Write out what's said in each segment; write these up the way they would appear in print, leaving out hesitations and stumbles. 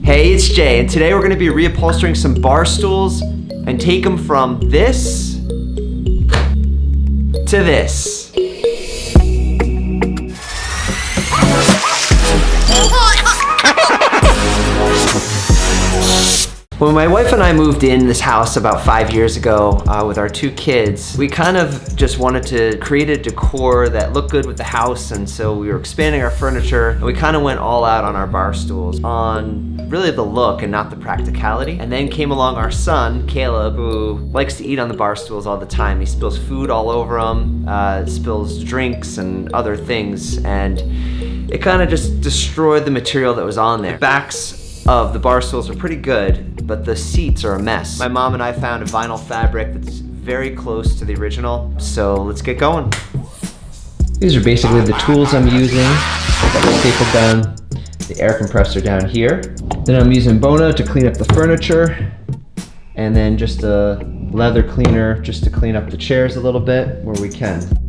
Hey, it's Jay, and today we're going to be reupholstering some bar stools and take them from this to this. When my wife and I moved in this house about 5 years ago with our 2 kids, we kind of just wanted to create a decor that looked good with the house, and so we were expanding our furniture, and we kind of went all out on our bar stools, on really the look and not the practicality. And then came along our son, Caleb, who likes to eat on the bar stools all the time. He spills food all over them, spills drinks and other things, and it kind of just destroyed the material that was on there. Backs of the bar stools are pretty good, but the seats are a mess. My mom and I found a vinyl fabric that's very close to the original, so let's get going. These are basically the tools I'm using. I've got the staple gun, the air compressor down here. Then I'm using Bona to clean up the furniture, and then just a leather cleaner just to clean up the chairs a little bit where we can.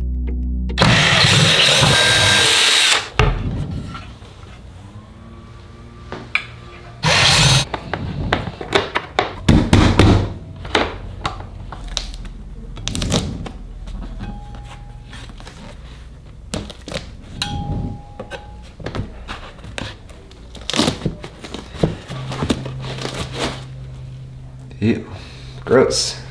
Ew, gross.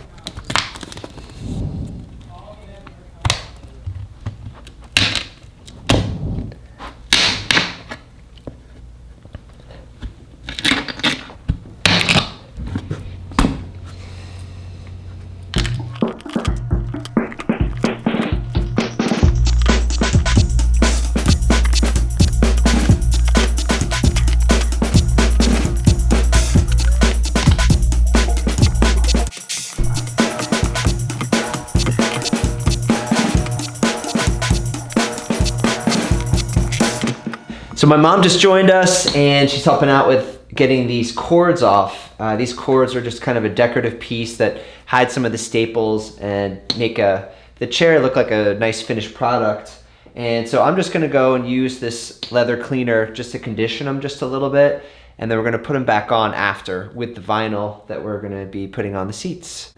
So my mom just joined us and she's helping out with getting these cords off. These cords are just kind of a decorative piece that hides some of the staples and make the chair look like a nice finished product. And so I'm just gonna go and use this leather cleaner just to condition them just a little bit, and then we're gonna put them back on after with the vinyl that we're gonna be putting on the seats.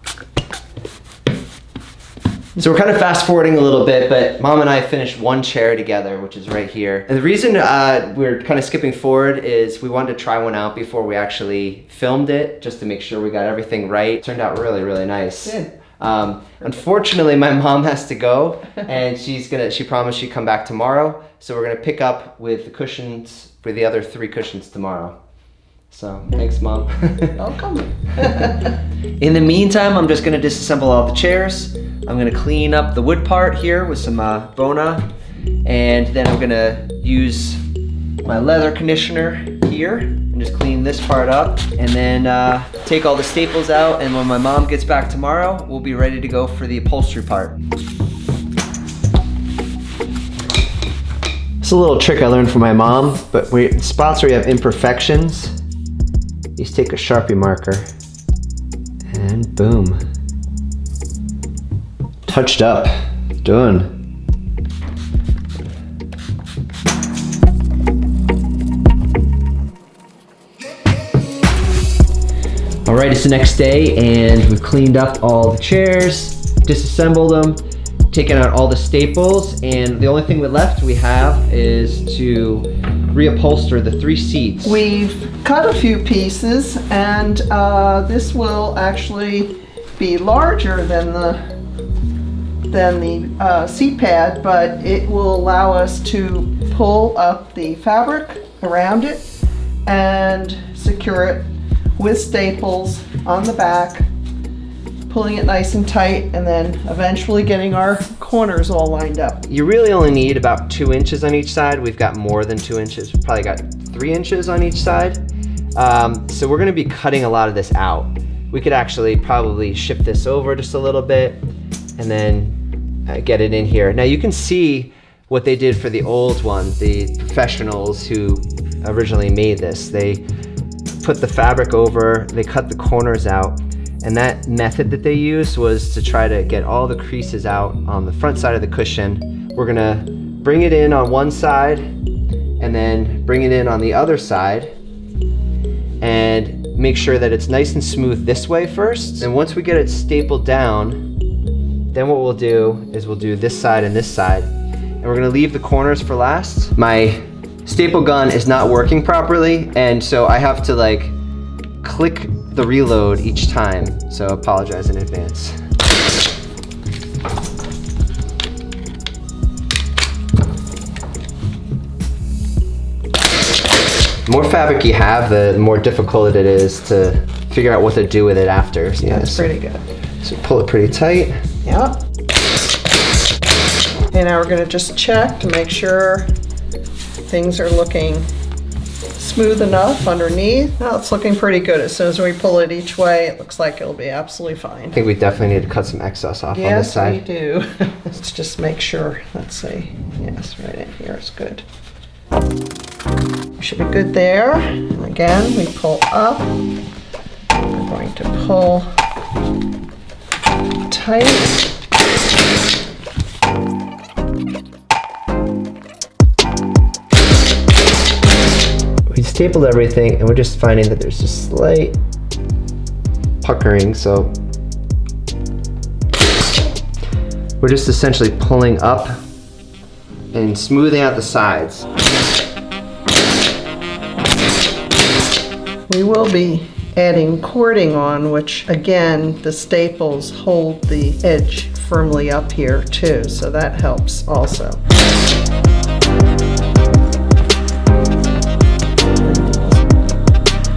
So we're kind of fast forwarding a little bit, but Mom and I finished one chair together, which is right here. And the reason we're kind of skipping forward is we wanted to try one out before we actually filmed it, just to make sure we got everything right. It turned out really, really nice. Unfortunately, my mom has to go, and she promised she'd come back tomorrow. So we're gonna pick up with the cushions, for the other 3 cushions tomorrow. So, thanks, Mom. Welcome. In the meantime, I'm just gonna disassemble all the chairs. I'm gonna clean up the wood part here with some Bona, and then I'm gonna use my leather conditioner here and just clean this part up, and then take all the staples out, and when my mom gets back tomorrow, we'll be ready to go for the upholstery part. It's a little trick I learned from my mom, but spots where you have imperfections, you just take a Sharpie marker and boom. Touched up, done. All right, it's the next day and we've cleaned up all the chairs, disassembled them, taken out all the staples, and the only thing left we have is to reupholster the 3 seats. We've cut a few pieces, and this will actually be larger than the seat pad, but it will allow us to pull up the fabric around it and secure it with staples on the back, pulling it nice and tight, and then eventually getting our corners all lined up. You really only need about 2 inches on each side. We've got more than 2 inches. We've probably got 3 inches on each side. So we're gonna be cutting a lot of this out. We could actually probably shift this over just a little bit and then get it in here. Now you can see what they did for the old one, the professionals who originally made this. They put the fabric over, they cut the corners out, and that method that they used was to try to get all the creases out on the front side of the cushion. We're gonna bring it in on one side and then bring it in on the other side, make sure that it's nice and smooth this way first. And once we get it stapled down, then what we'll do is we'll do this side and this side. And we're gonna leave the corners for last. My staple gun is not working properly, and so I have to like click the reload each time. So I apologize in advance. The more fabric you have, the more difficult it is to figure out what to do with it after. Yeah, that's pretty good. So pull it pretty tight. Yep. And now we're gonna just check to make sure things are looking smooth enough underneath. Now it's looking pretty good. As soon as we pull it each way, it looks like it'll be absolutely fine. I think we definitely need to cut some excess off on this side. Yes, we do. Let's just make sure. Let's see. Yes, right in here is good. Should be good there. And again, we pull up. We're going to pull tight. We stapled everything and we're just finding that there's a slight puckering, so we're just essentially pulling up and smoothing out the sides. We will be adding cording on, which again, the staples hold the edge firmly up here too, so that helps also.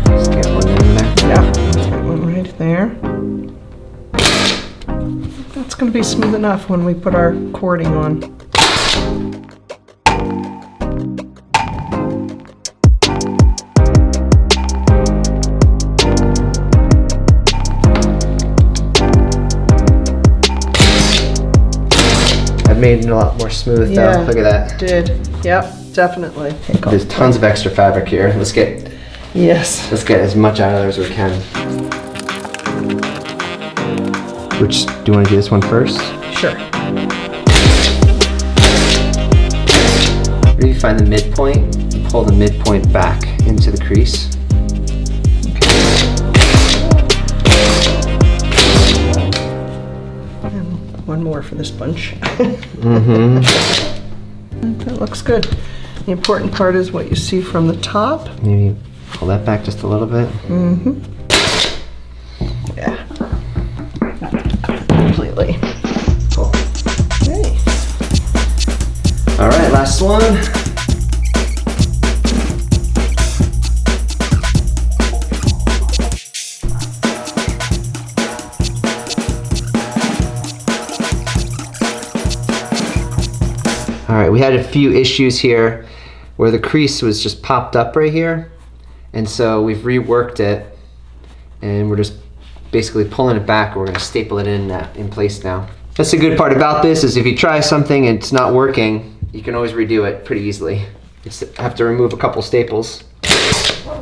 Just get one in there. Yeah, got one right there. That's going to be smooth enough when we put our cording on. Made it a lot more smooth though. Look at that. Did. Yep, definitely. There's tons of extra fabric here. Let's get as much out of there as we can. Which, do you want to do this one first? Sure. Where you find the midpoint, you pull the midpoint back into the crease. One more for this bunch. Mm-hmm. That looks good. The important part is what you see from the top. Maybe pull that back just a little bit. Mm-hmm. Yeah. Completely. Cool. Okay. All right, last one. All right, we had a few issues here where the crease was just popped up right here. And so we've reworked it and we're just basically pulling it back. We're gonna staple it in place now. That's the good part about this is if you try something and it's not working, you can always redo it pretty easily. You just have to remove a couple staples. All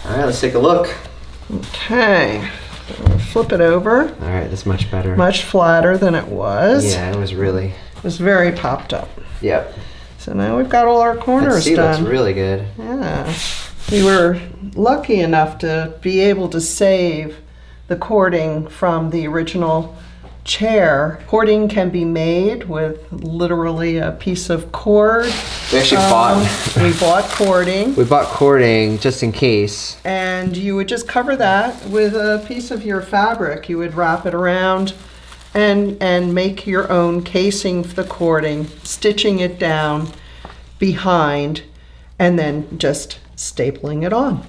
right, let's take a look. Okay. Flip it over. All right, that's much better. Much flatter than it was. Yeah, it was really. It was very popped up. Yep. So now we've got all our corners See, done. looks really good. Yeah. We were lucky enough to be able to save the cording from the original chair. Cording can be made with literally a piece of cord. We actually We bought cording. We bought cording just in case. And you would just cover that with a piece of your fabric. You would wrap it around and make your own casing for the cording, stitching it down behind, and then just stapling it on.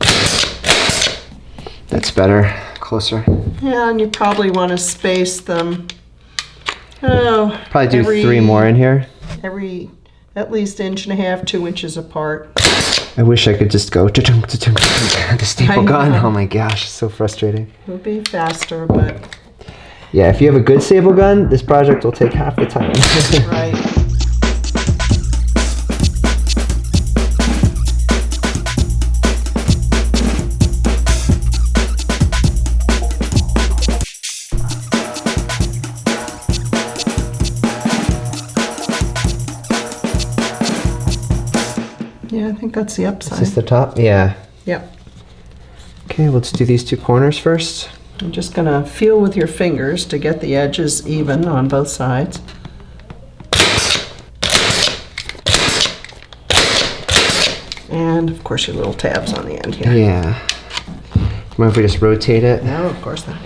That's better. Closer. Yeah, and you probably want to space them. Oh, Probably do 3 more in here. Every at least 1.5 to 2 inches apart. I wish I could just go the staple gun. Oh my gosh, it's so frustrating. It would be faster, but Yeah, if you have a good staple gun, this project will take half the time. right. Yeah, I think that's the upside. Is this the top? Yeah. Yep. Okay, let's do these two corners first. I'm just gonna feel with your fingers to get the edges even on both sides. And of course your little tabs on the end here. Yeah. Mind if we just rotate it? No, of course not.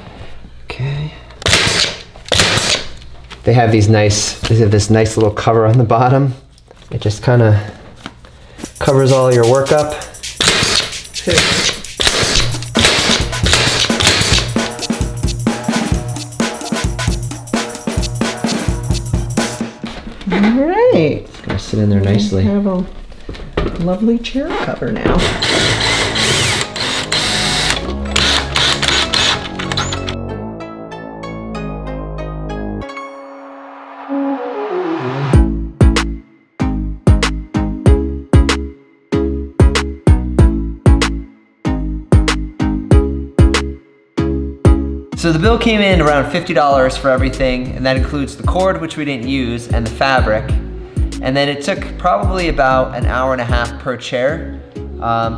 Okay. They have this nice little cover on the bottom. It just kind of covers all your work up. All right. It's gonna sit in there nicely. We have a lovely chair cover now. So the bill came in around $50 for everything, and that includes the cord, which we didn't use, and the fabric. And then it took probably about an hour and a half per chair,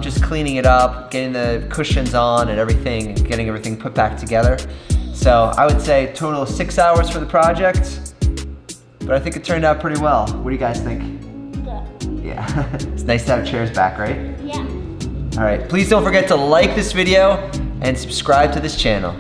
just cleaning it up, getting the cushions on and everything, and getting everything put back together. So I would say a total of 6 hours for the project, but I think it turned out pretty well. What do you guys think? Good. Yeah, it's nice to have chairs back, right? Yeah. All right, please don't forget to like this video and subscribe to this channel.